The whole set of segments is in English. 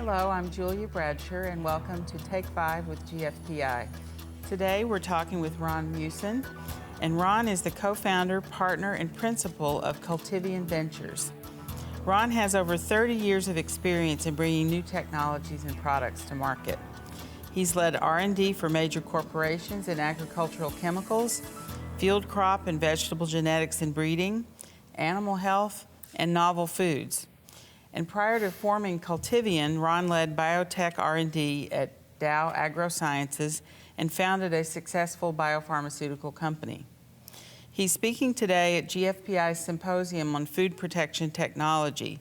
Hello, I'm Julia Bradsher, and welcome to Take 5 with GFPI. Today we're talking with Ron Meeusen, and Ron is the co-founder, partner, and principal of Cultivian Ventures. Ron has over 30 years of experience in bringing new technologies and products to market. He's led R&D for major corporations in agricultural chemicals, field crop and vegetable genetics and breeding, animal health, and novel foods. And prior to forming Cultivian, Ron led biotech R&D at Dow AgroSciences and founded a successful biopharmaceutical company. He's speaking today at GFPI's Symposium on Food Protection Technology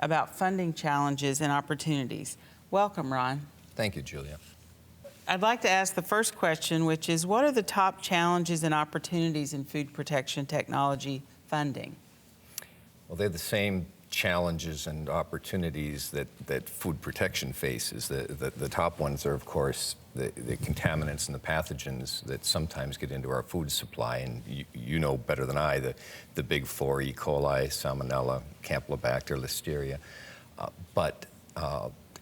about funding challenges and opportunities. Welcome, Ron. Thank you, Julia. I'd like to ask the first question, which is, what are the top challenges and opportunities in food protection technology funding? Well, they're the same challenges and opportunities that food protection faces. The top ones are, of course, the contaminants and the pathogens that sometimes get into our food supply. And you know better than I the big four: E. coli, Salmonella, Campylobacter, Listeria.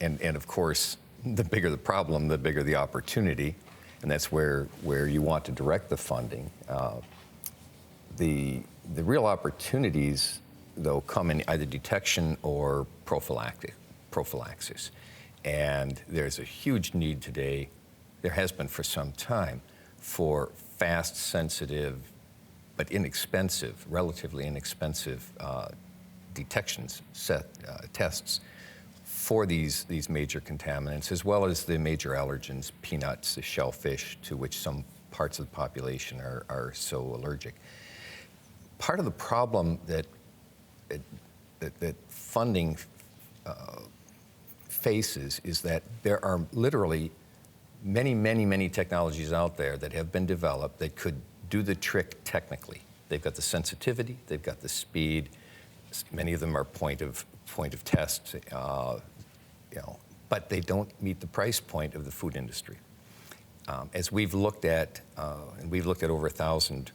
And of course, the bigger the problem, the bigger the opportunity. And that's where you want to direct the funding. The real opportunities, though, come in either detection or prophylaxis. And there's a huge need today, there has been for some time, for fast, sensitive, but inexpensive, relatively inexpensive detections tests for these major contaminants, as well as the major allergens, peanuts, the shellfish, to which some parts of the population are so allergic. Part of the problem that funding faces is that there are literally many technologies out there that have been developed that could do the trick technically. They've got the sensitivity, they've got the speed. Many of them are point of test, but they don't meet the price point of the food industry. As we've looked at, and we've looked at over 1,000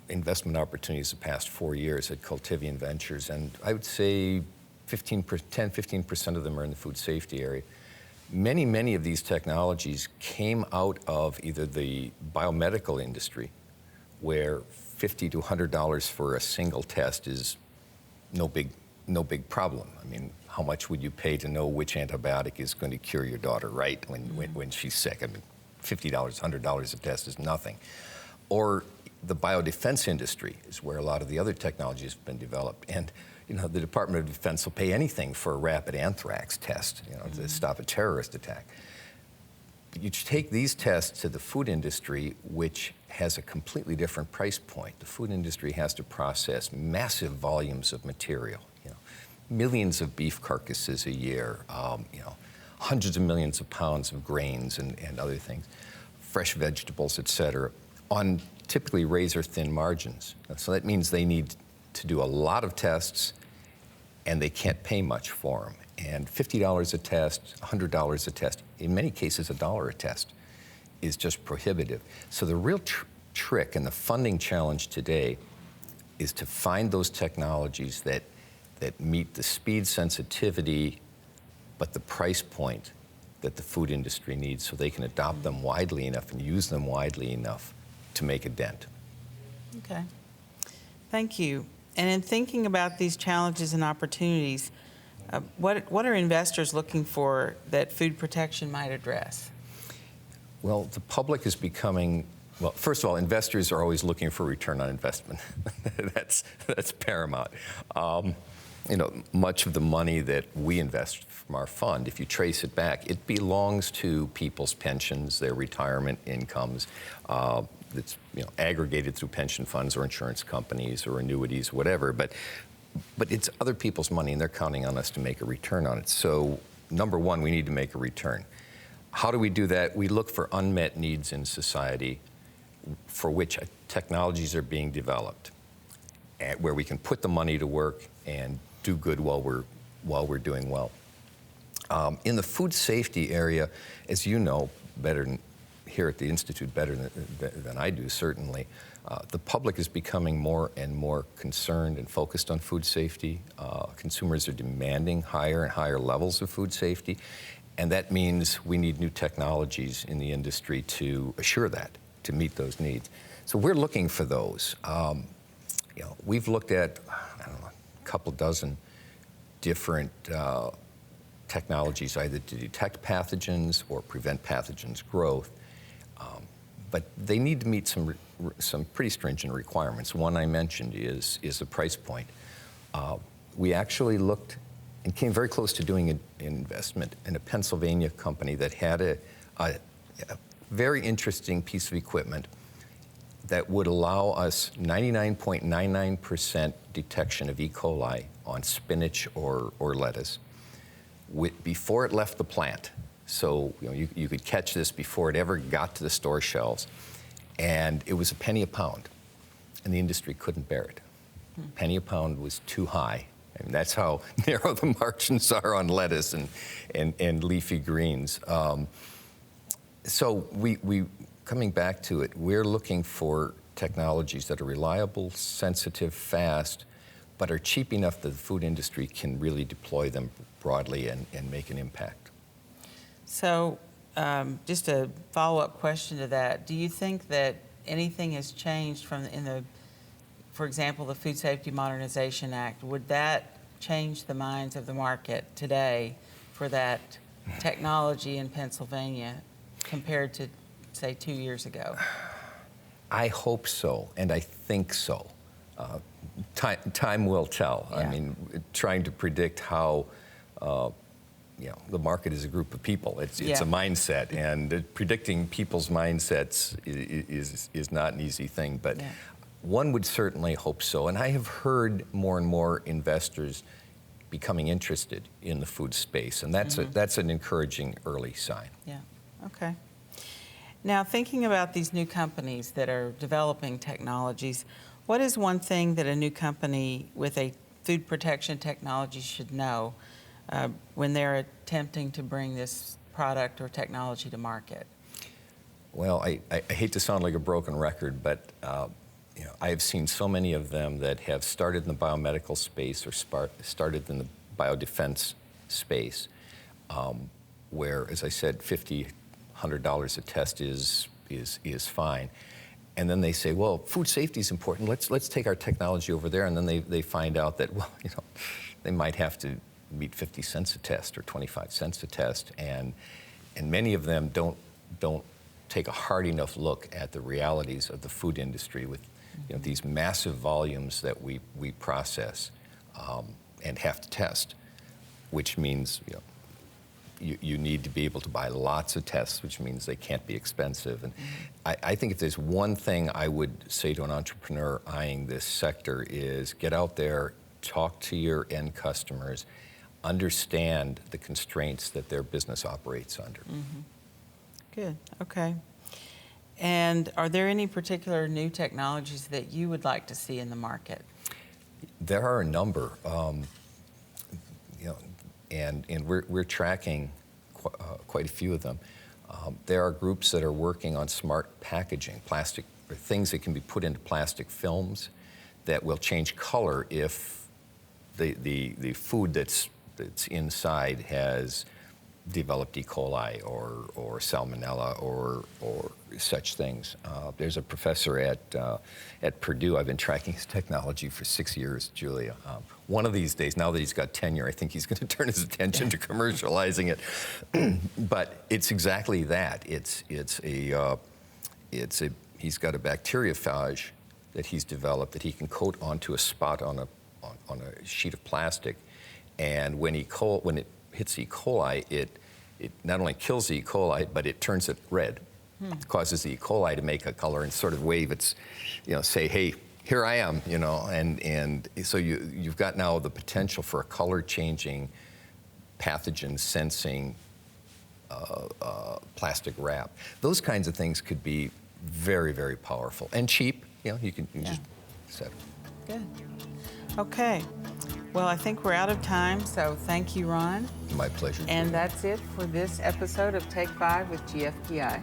investment opportunities the past 4 years at Cultivian Ventures, and I would say 10-15% of them are in the food safety area. Many of these technologies came out of either the biomedical industry, where $50 to $100 for a single test is no big problem. I mean, how much would you pay to know which antibiotic is going to cure your daughter, right, when she's sick? I mean, $50, $100 a test is nothing. Or the biodefense industry is where a lot of the other technologies have been developed. And, the Department of Defense will pay anything for a rapid anthrax test, to stop a terrorist attack. But you take these tests to the food industry, which has a completely different price point. The food industry has to process massive volumes of material, millions of beef carcasses a year, hundreds of millions of pounds of grains and other things, fresh vegetables, et cetera, on typically razor-thin margins. So that means they need to do a lot of tests, and they can't pay much for them. And $50 a test, $100 a test, in many cases $1 a test, is just prohibitive. So the real trick and the funding challenge today is to find those technologies that meet the speed, sensitivity, but the price point that the food industry needs, so they can adopt them widely enough and use them widely enough to make a dent. Okay, thank you. And in thinking about these challenges and opportunities, what are investors looking for that food protection might address? Well, the public is becoming, well, first of all, investors are always looking for return on investment. That's paramount. Much of the money that we invest from our fund, if you trace it back, it belongs to people's pensions, their retirement incomes. That's aggregated through pension funds or insurance companies or annuities, whatever. But it's other people's money, and they're counting on us to make a return on it. So, number one, we need to make a return. How do we do that? We look for unmet needs in society for which technologies are being developed, where we can put the money to work and do good while we're doing well. In the food safety area, as you know better than here at the Institute better than I do, certainly. The public is becoming more and more concerned and focused on food safety. Consumers are demanding higher and higher levels of food safety, and that means we need new technologies in the industry to assure that, to meet those needs. So we're looking for those. We've looked at, I don't know, a couple dozen different technologies, either to detect pathogens or prevent pathogens growth, but they need to meet some pretty stringent requirements. One I mentioned is the price point. We actually looked and came very close to doing an investment in a Pennsylvania company that had a very interesting piece of equipment that would allow us 99.99% detection of E. coli on spinach or lettuce before it left the plant. So you could catch this before it ever got to the store shelves. And it was a penny a pound, and the industry couldn't bear it. Penny a pound was too high. I mean, that's how narrow the margins are on lettuce and leafy greens. So we coming back to it, we're looking for technologies that are reliable, sensitive, fast, but are cheap enough that the food industry can really deploy them broadly and make an impact. So just a follow-up question to that, do you think that anything has changed from for example, the Food Safety Modernization Act? Would that change the minds of the market today for that technology in Pennsylvania compared to, say, 2 years ago? I hope so, and I think so. Time will tell. Yeah. I mean, trying to predict how, the market is a group of people. It's a mindset, and predicting people's mindsets is not an easy thing, but one would certainly hope so. And I have heard more and more investors becoming interested in the food space, and that's an encouraging early sign. Yeah, okay. Now, thinking about these new companies that are developing technologies, what is one thing that a new company with a food protection technology should know when they're attempting to bring this product or technology to market? Well, I hate to sound like a broken record, but I have seen so many of them that have started in the biomedical space or started in the biodefense space, where, as I said, $50, $100 a test is fine. And then they say, well, food safety is important. Let's take our technology over there. And then they find out that, well, they might have to meet 50 cents a test or 25 cents a test. And many of them don't take a hard enough look at the realities of the food industry with these massive volumes that we process and have to test, which means you need to be able to buy lots of tests, which means they can't be expensive. And I think if there's one thing I would say to an entrepreneur eyeing this sector is get out there, talk to your end customers, understand the constraints that their business operates under. Good, okay. And are there any particular new technologies that you would like to see in the market? There are a number. And we're tracking quite a few of them. There are groups that are working on smart packaging, plastic, or things that can be put into plastic films that will change color if the food that's inside has developed E. coli or salmonella or such things. There's a professor at Purdue. I've been tracking his technology for 6 years, Julia. One of these days, now that he's got tenure, I think he's going to turn his attention to commercializing it. But it's exactly that. He's got a bacteriophage that he's developed that he can coat onto a spot on a sheet of plastic, and when it hits E. coli, it not only kills the E. coli, but it turns it red. It causes the E. coli to make a color and sort of wave its, say, hey, here I am, and so you've got now the potential for a color-changing, pathogen-sensing plastic wrap. Those kinds of things could be very, very powerful and cheap. You can just set it. Good. Okay. Well, I think we're out of time, so thank you, Ron. My pleasure. And that's it for this episode of Take 5 with GFPI.